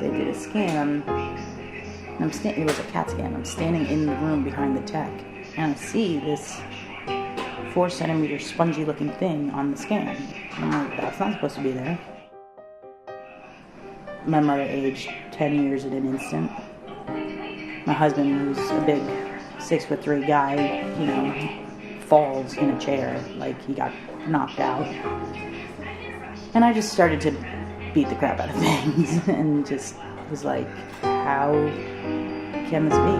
They did a scan. It was a CAT scan. I'm standing in the room behind the tech, and I see this 4-centimeter spongy looking thing on the scan. And I'm like, that's not supposed to be there. My mother aged 10 years in an instant. My husband, who's a big 6'3" guy, falls in a chair, like he got knocked out. And I just started to beat the crap out of things and just was like, how can this be?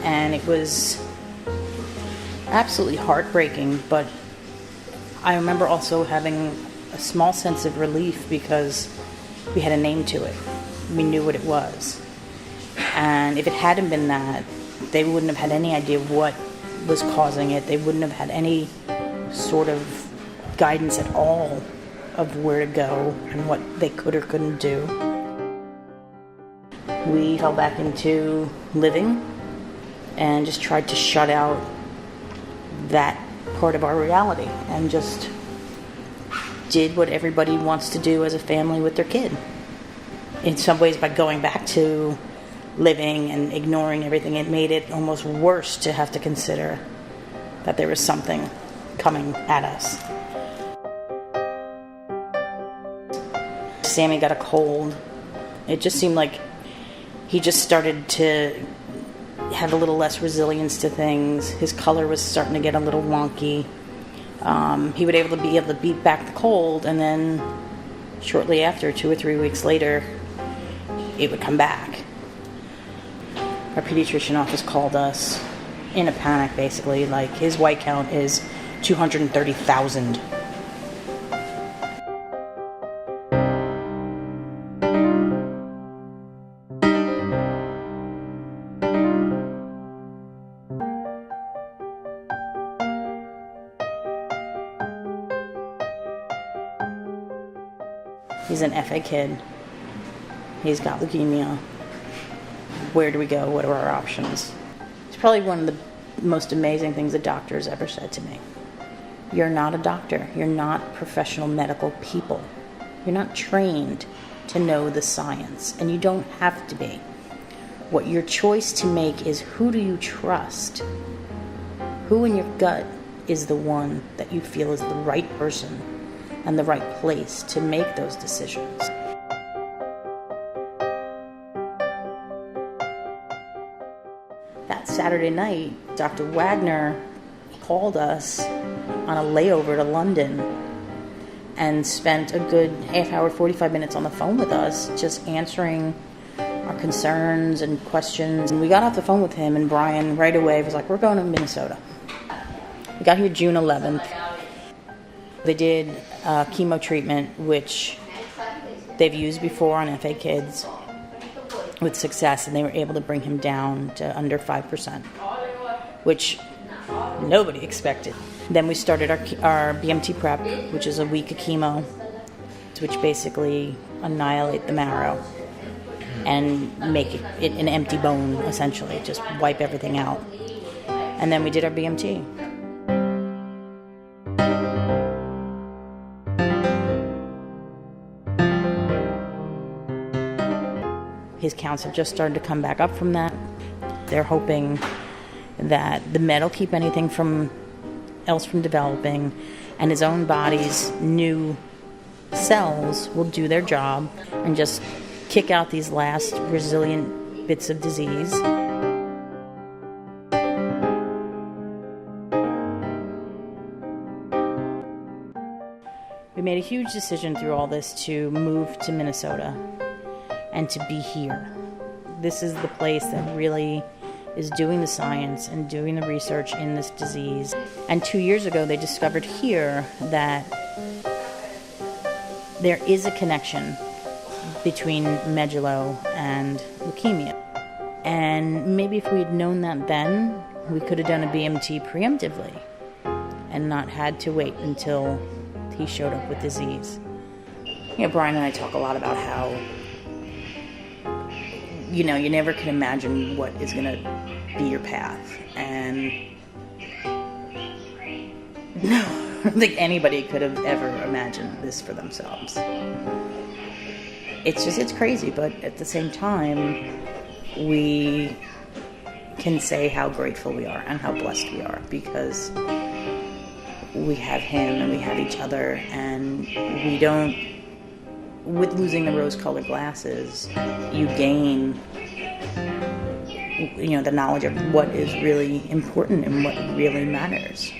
And it was absolutely heartbreaking, but I remember also having a small sense of relief because we had a name to it. We knew what it was. And if it hadn't been that, they wouldn't have had any idea what was causing it. They wouldn't have had any sort of guidance at all of where to go and what they could or couldn't do. We fell back into living and just tried to shut out that part of our reality and just did what everybody wants to do as a family with their kid. In some ways, by going back to living and ignoring everything, it made it almost worse to have to consider that there was something coming at us. Sammy got a cold. It just seemed like he just started to have a little less resilience to things. His color was starting to get a little wonky. He would be able to beat back the cold, and then shortly after, 2 or 3 weeks later, it would come back. Our pediatrician office called us in a panic, basically. Like, his white count is 230,000. He's an FA kid. He's got leukemia. Where do we go? What are our options? It's probably one of the most amazing things a doctor has ever said to me. You're not a doctor. You're not professional medical people. You're not trained to know the science, and you don't have to be. What your choice to make is, who do you trust? Who in your gut is the one that you feel is the right person and the right place to make those decisions? That Saturday night, Dr. Wagner called us on a layover to London and spent a good half hour, 45 minutes on the phone with us, just answering our concerns and questions. And we got off the phone with him, and Brian right away was like, we're going to Minnesota. We got here June 11th. They did chemo treatment, which they've used before on FA kids with success, and they were able to bring him down to under 5%, which nobody expected. Then we started our BMT prep, which is a week of chemo, which basically annihilate the marrow and make it an empty bone, essentially, just wipe everything out. And then we did our BMT. His counts have just started to come back up from that. They're hoping that the med will keep anything else from developing, and his own body's new cells will do their job and just kick out these last resilient bits of disease. We made a huge decision through all this to move to Minnesota and to be here. This is the place that really is doing the science and doing the research in this disease. And 2 years ago, they discovered here that there is a connection between medullo and leukemia. And maybe if we had known that then, we could have done a BMT preemptively and not had to wait until he showed up with disease. Brian and I talk a lot about how, you never can imagine what is going to be your path. And no, I don't think anybody could have ever imagined this for themselves. It's crazy, but at the same time, we can say how grateful we are and how blessed we are, because we have him and we have each other, and we don't, with losing the rose-colored glasses, you gain, the knowledge of what is really important and what really matters.